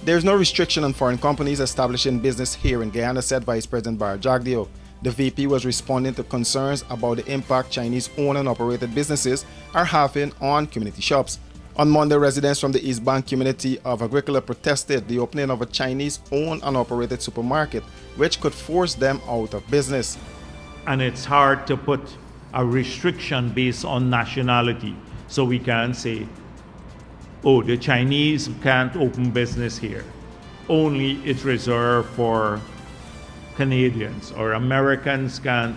There is no restriction on foreign companies establishing business here in Guyana, said Vice President Jagdeo. The VP was responding to concerns about the impact Chinese owned and operated businesses are having on community shops. On Monday, residents from the East Bank community of Agricola protested the opening of a Chinese owned and operated supermarket, which could force them out of business. And it's hard to put a restriction based on nationality. So we can't say, oh, the Chinese can't open business here. Only it's reserved for Canadians, or Americans can't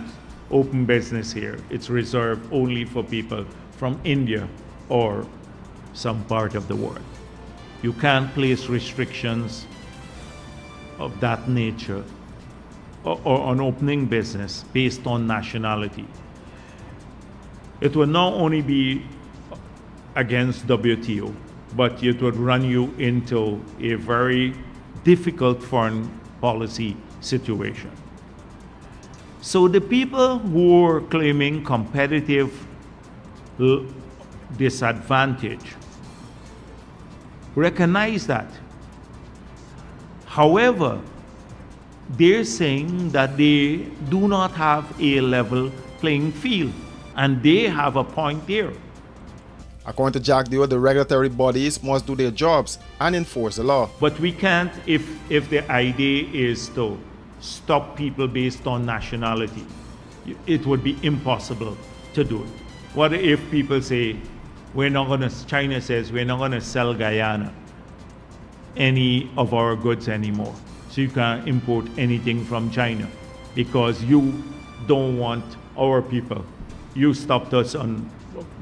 open business here. It's reserved only for people from India or some part of the world. You can't place restrictions of that nature or on opening business based on nationality. It would not only be against WTO, but it would run you into a very difficult foreign policy situation. So the people who are claiming competitive disadvantage recognize that. However, they're saying that they do not have a level playing field, and they have a point there. According to Jagdeo, the regulatory bodies must do their jobs and enforce the law. But we can't, if the idea is to stop people based on nationality, it would be impossible to do it. What if people say, China says, we're not going to sell Guyana any of our goods anymore. So you can't import anything from China because you don't want our people. You stopped us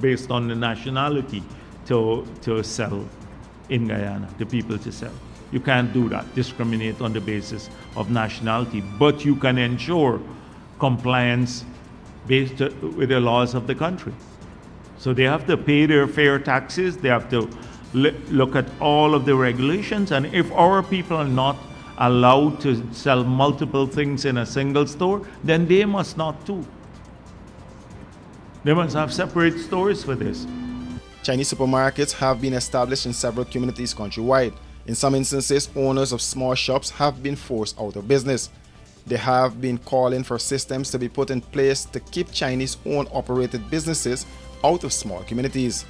based on the nationality to sell in Guyana, the people to sell. You can't do that, discriminate on the basis of nationality, but you can ensure compliance based with the laws of the country. So they have to pay their fair taxes, they have to look at all of the regulations, and if our people are not allowed to sell multiple things in a single store, then they must not too. They must have separate stores for this. Chinese supermarkets have been established in several communities countrywide. In some instances, owners of small shops have been forced out of business. They have been calling for systems to be put in place to keep Chinese-owned operated businesses out of small communities.